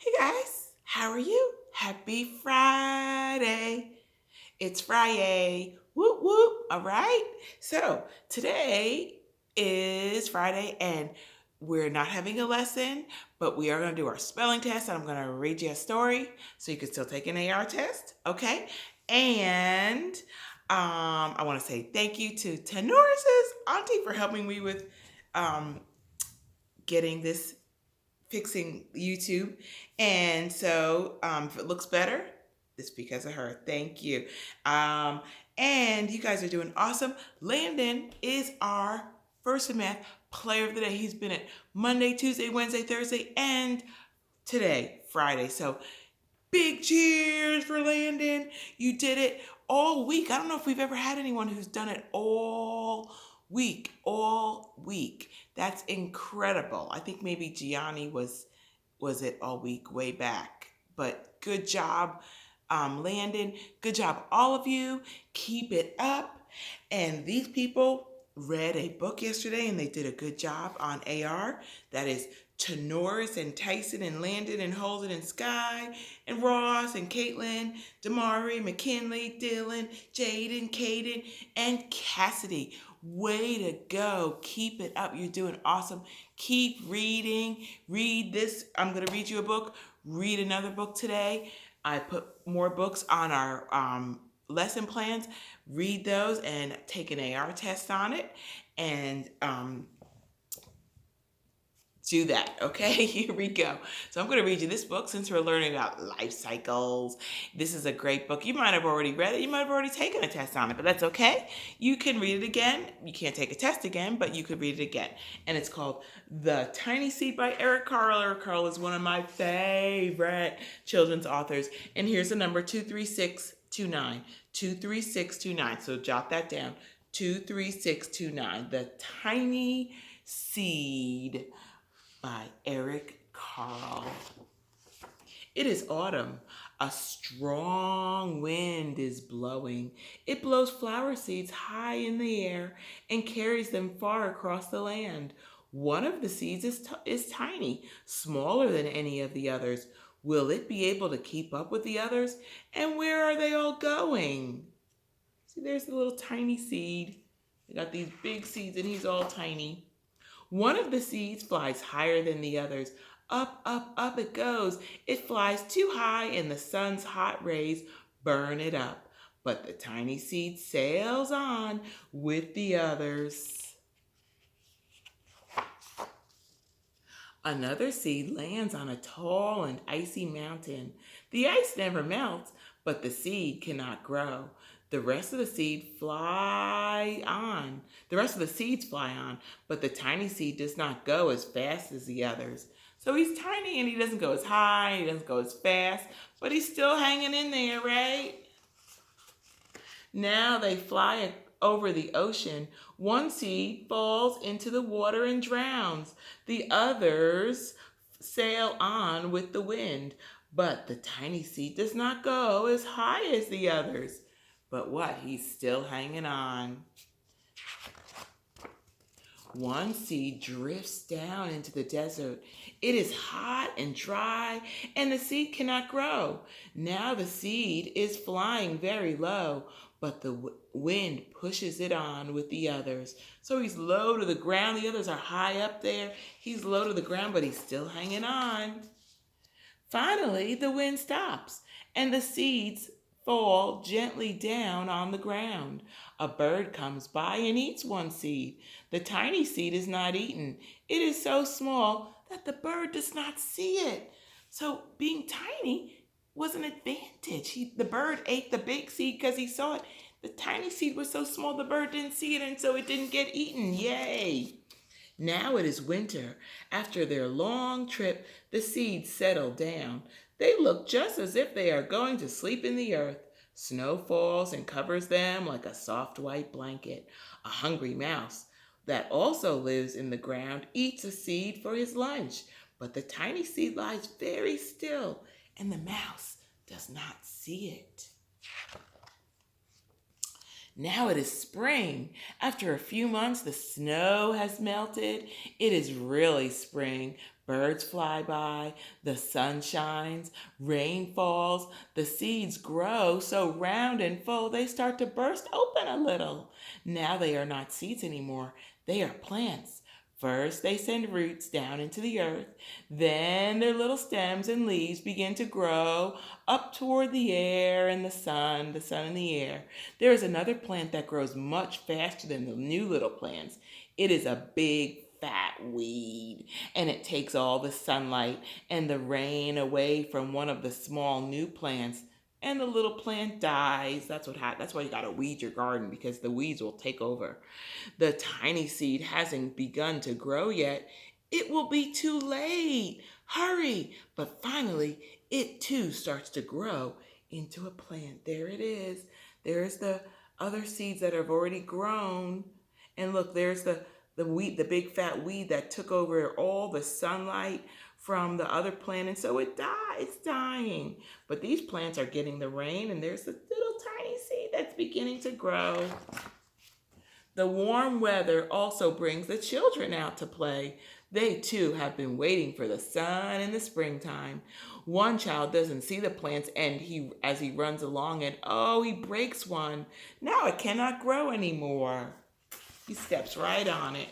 Hey guys, how are you? Happy Friday. It's Friday. Whoop whoop. All right. So today is Friday and we're not having a lesson, but we are going to do our spelling test and I'm going to read you a story so you can still take an AR test. Okay. And I want to say thank you to Tenoris's auntie for helping me with um, getting this fixing YouTube. And so if it looks better, it's because of her. Thank you. Um, and you guys are doing awesome. Landon is our first in math player of the day. He's been at Monday, Tuesday, Wednesday, Thursday, and today, Friday. So big cheers for Landon. You did it all week. I don't know if we've ever had anyone who's done it all week. That's incredible. I think maybe Gianni was it all week way back. But good job, Landon. Good job, all of you. Keep it up. And these people read a book yesterday and they did a good job on AR. That is Tenoris and Tyson and Landon and Holden and Sky and Ross and Caitlin, Damari, McKinley, Dylan, Jaden, Caden, and Cassidy. Way to go. Keep it up. You're doing awesome. Keep reading. Read this. I'm going to read you a book. Read another book today. I put more books on our lesson plans. Read those and take an AR test on it. And do that, okay? Here we go. So I'm going to read you this book since we're learning about life cycles. This is a great book. You might have already read it. You might have already taken a test on it, but that's okay. You can read it again. You can't take a test again, but you could read it again. And it's called The Tiny Seed by Eric Carle. Eric Carle is one of my favorite children's authors. And here's the number 23629. 23629. So jot that down. 23629. The Tiny Seed by Eric Carle. It is autumn. A strong wind is blowing. It blows flower seeds high in the air and carries them far across the land. One of the seeds is tiny, smaller than any of the others. Will it be able to keep up with the others? And where are they all going? See, there's the little tiny seed. They got these big seeds and he's all tiny. One of the seeds flies higher than the others. Up, up, up it goes. It flies too high and the sun's hot rays burn it up. But the tiny seed sails on with the others. Another seed lands on a tall and icy mountain. The ice never melts, but the seed cannot grow. The rest of the seed fly on. The rest of the seeds fly on, but the tiny seed does not go as fast as the others. So he's tiny and he doesn't go as high, he doesn't go as fast, but he's still hanging in there, right? Now they fly over the ocean. One seed falls into the water and drowns. The others sail on with the wind. But the tiny seed does not go as high as the others. But what? He's still hanging on. One seed drifts down into the desert. It is hot and dry, and the seed cannot grow. Now the seed is flying very low, but the wind pushes it on with the others. So he's low to the ground. The others are high up there. He's low to the ground, but he's still hanging on. Finally, the wind stops, and the seeds fall gently down on the ground. A bird comes by and eats one seed. The tiny seed is not eaten. It is so small that the bird does not see it. So being tiny was an advantage. The bird ate the big seed because he saw it. The tiny seed was so small the bird didn't see it and so it didn't get eaten. Yay! Now it is winter. After their long trip, the seeds settle down. They look just as if they are going to sleep in the earth. Snow falls and covers them like a soft white blanket. A hungry mouse that also lives in the ground eats a seed for his lunch. But the tiny seed lies very still, and the mouse does not see it. Now it is spring. After a few months, the snow has melted. It is really spring. Birds fly by, the sun shines, rain falls, the seeds grow so round and full they start to burst open a little. Now they are not seeds anymore, they are plants. First, they send roots down into the earth. Then their little stems and leaves begin to grow up toward the air and the sun and the air. There is another plant that grows much faster than the new little plants. It is a big fat weed, and it takes all the sunlight and the rain away from one of the small new plants, and the little plant dies. That's why you got to weed your garden, because the weeds will take over. The tiny seed hasn't begun to grow yet. It will be too late. Hurry. But finally, it too starts to grow into a plant. There it is. There's the other seeds that have already grown. And look, there's the weed, the big fat weed that took over all the sunlight from the other plant. And so it's dying. But these plants are getting the rain, and there's the little tiny seed that's beginning to grow. The warm weather also brings the children out to play. They too have been waiting for the sun in the springtime. One child doesn't see the plants, and as he runs along it, he breaks one. Now it cannot grow anymore. He steps right on it.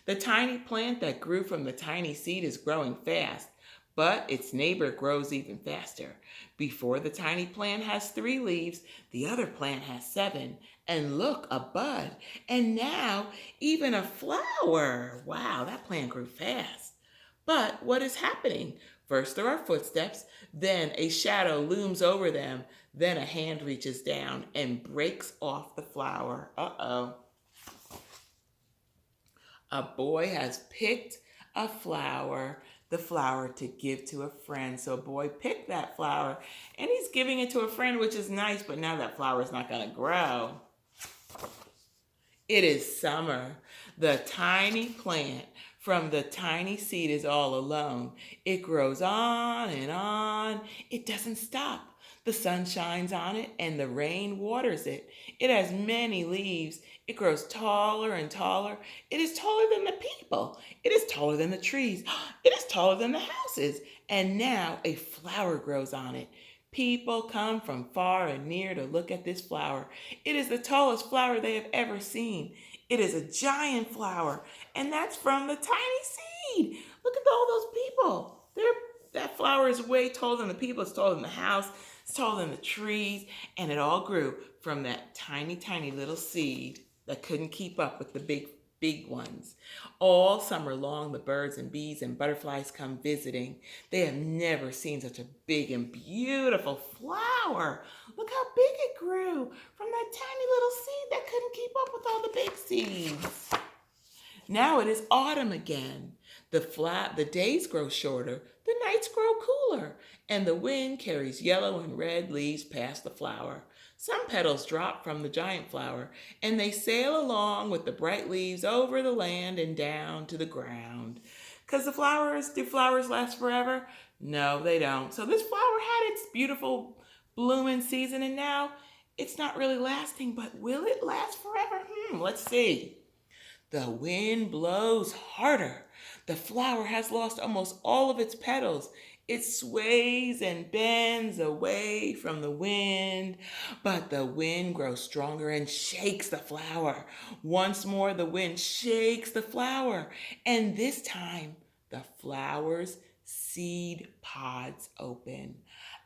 The tiny plant that grew from the tiny seed is growing fast, but its neighbor grows even faster. Before the tiny plant has 3 leaves, the other plant has 7. And look, a bud. And now even a flower. Wow, that plant grew fast. But what is happening? First there are footsteps, then a shadow looms over them, then a hand reaches down and breaks off the flower. Uh-oh. A boy has picked a flower, the flower to give to a friend. So a boy picked that flower, and he's giving it to a friend, which is nice, but now that flower is not going to grow. It is summer. The tiny plant from the tiny seed is all alone. It grows on and on. It doesn't stop. The sun shines on it and the rain waters it. It has many leaves. It grows taller and taller. It is taller than the people. It is taller than the trees. It is taller than the houses. And now a flower grows on it. People come from far and near to look at this flower. It is the tallest flower they have ever seen. It is a giant flower, and that's from the tiny seed. Look at all those people. That flower is way taller than the people. It's taller than the house. It's taller than the trees, and it all grew from that tiny, tiny little seed that couldn't keep up with the big ones. All summer long, the birds and bees and butterflies come visiting. They have never seen such a big and beautiful flower. Look how big it grew from that tiny little seed that couldn't keep up with all the big seeds. Now it is autumn again. The days grow shorter, the nights grow cooler, and the wind carries yellow and red leaves past the flower. Some petals drop from the giant flower, and they sail along with the bright leaves over the land and down to the ground. Because do flowers last forever? No, they don't. So this flower had its beautiful blooming season, and now it's not really lasting, but will it last forever? Let's see. The wind blows harder. The flower has lost almost all of its petals. It sways and bends away from the wind, but the wind grows stronger and shakes the flower. Once more, the wind shakes the flower, and this time, the flower's seed pods open.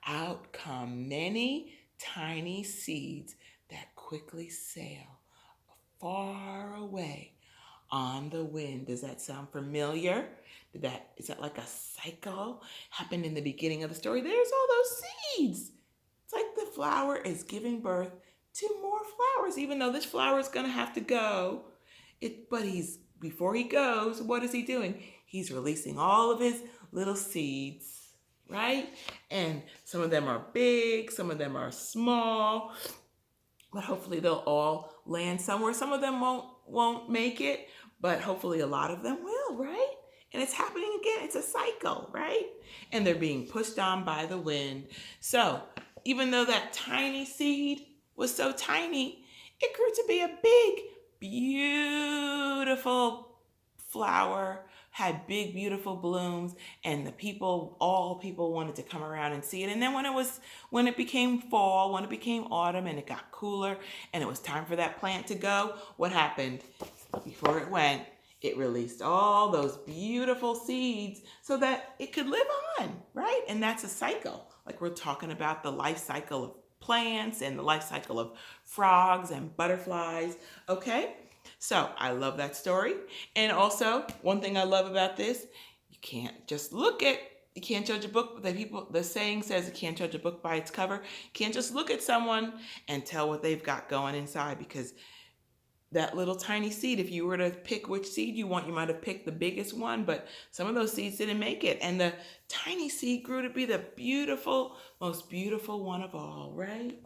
Out come many tiny seeds that quickly sail far away on the wind. Does that sound familiar? Is that like a cycle happened in the beginning of the story? There's all those seeds. It's like the flower is giving birth to more flowers, even though this flower is going to have to go. But before he goes, what is he doing? He's releasing all of his little seeds, right? And some of them are big, some of them are small, but hopefully they'll all land somewhere. Some of them won't make it, but hopefully a lot of them will, right? And it's happening again. It's a cycle, right? And they're being pushed on by the wind. So even though that tiny seed was so tiny, It grew to be a big, beautiful flower, had big, beautiful blooms, and all people wanted to come around and see it. And then when it became fall, when it became autumn, and it got cooler, and it was time for that plant to go, what happened? Before it went, it released all those beautiful seeds so that it could live on, right? And that's a cycle. Like we're talking about the life cycle of plants and the life cycle of frogs and butterflies, okay? So I love that story. And also, one thing I love about this, you can't judge a book. The saying says you can't judge a book by its cover. You can't just look at someone and tell what they've got going inside, because that little tiny seed, if you were to pick which seed you want, you might have picked the biggest one, but some of those seeds didn't make it. And the tiny seed grew to be the most beautiful one of all, right?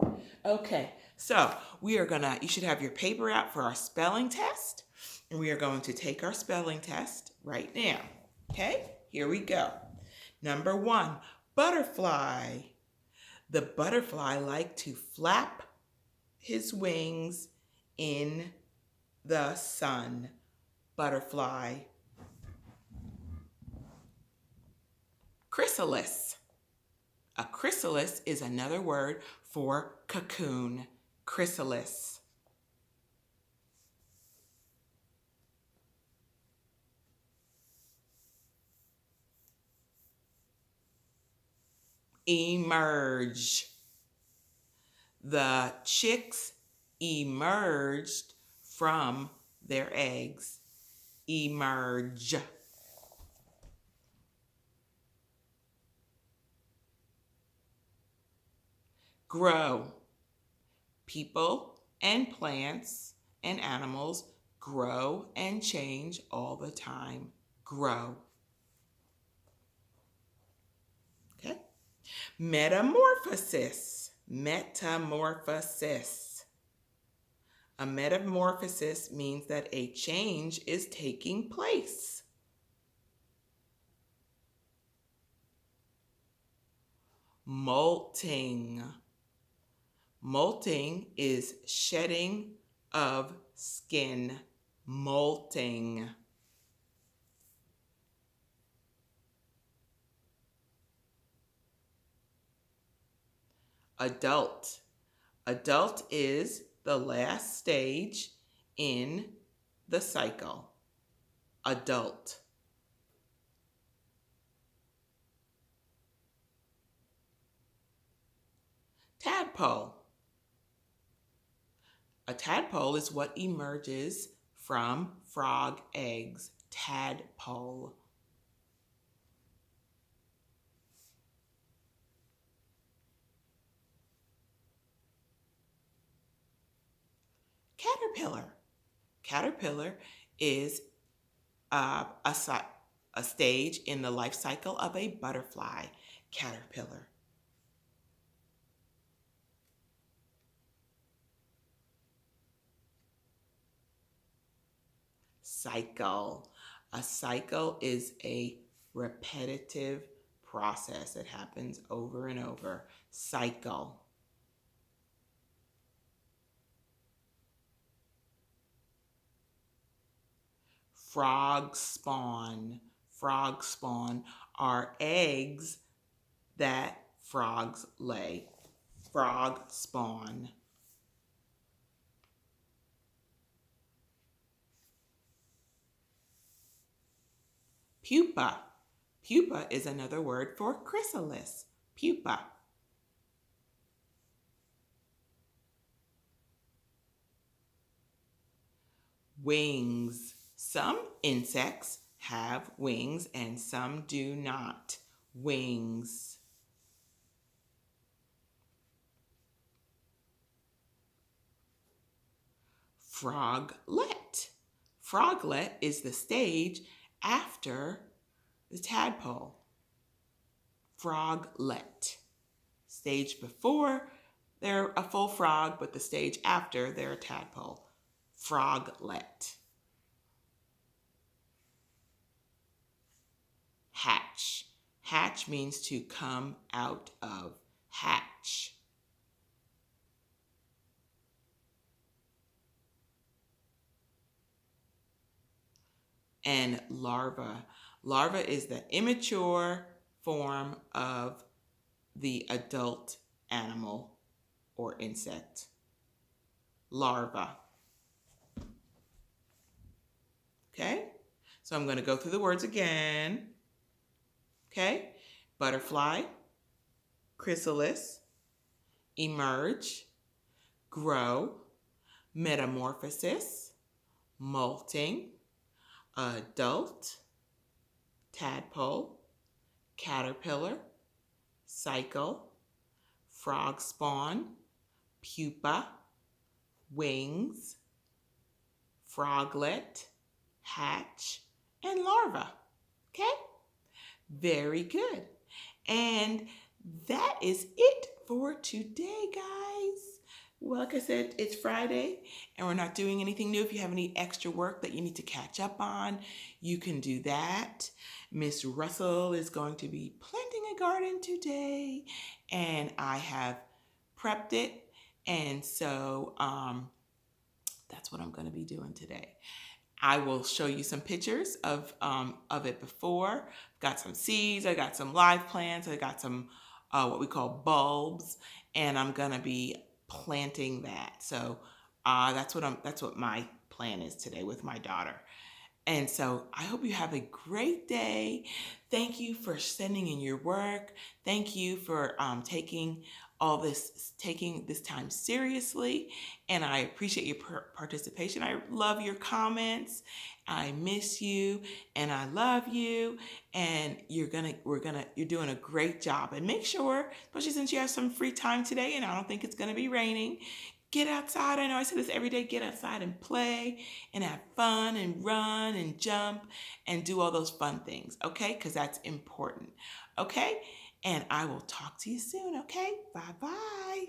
Okay, so you should have your paper out for our spelling test. And we are going to take our spelling test right now. Okay, here we go. Number 1, butterfly. The butterfly liked to flap his wings in the sun. Butterfly. Chrysalis. A chrysalis is another word for cocoon. Chrysalis. Emerge. The chicks emerged from their eggs. Emerge. Grow. People and plants and animals grow and change all the time. Grow. Okay. Metamorphosis. Metamorphosis. A metamorphosis means that a change is taking place. Molting. Molting is shedding of skin. Molting. Adult. Adult is the last stage in the cycle. Adult. Tadpole. A tadpole is what emerges from frog eggs. Tadpole. Caterpillar. Caterpillar is a stage in the life cycle of a butterfly. Caterpillar. Cycle. A cycle is a repetitive process that happens over and over. Cycle. Frog spawn. Frog spawn are eggs that frogs lay. Frog spawn. Pupa. Pupa is another word for chrysalis. Pupa. Wings. Some insects have wings and some do not. Wings. Froglet. Froglet is the stage after the tadpole. Froglet. Stage before they're a full frog, but the stage after they're a tadpole. Froglet. Hatch. Hatch means to come out of. Hatch. and larva. Larva is the immature form of the adult animal or insect. Larva. Okay? So I'm going to go through the words again. Okay? Butterfly, chrysalis, emerge, grow, metamorphosis, molting, adult, tadpole, caterpillar, cycle, frog spawn, pupa, wings, froglet, hatch, and larva. Okay? Very good. And that is it for today, guys. Well, like I said, it's Friday and we're not doing anything new. If you have any extra work that you need to catch up on, you can do that. Miss Russell is going to be planting a garden today and I have prepped it. And so that's what I'm going to be doing today. I will show you some pictures of it before. Got some seeds, I got some live plants, I got some what we call bulbs, and I'm gonna be planting that. So that's what my plan is today with my daughter. And so I hope you have a great day. Thank you for sending in your work. Thank you for taking this time seriously. And I appreciate your participation. I love your comments. I miss you and I love you. And you're doing a great job. And make sure, especially since you have some free time today and I don't think it's gonna be raining, get outside. I know I say this every day. Get outside and play and have fun and run and jump and do all those fun things, okay? Because that's important, okay? And I will talk to you soon, okay? Bye-bye.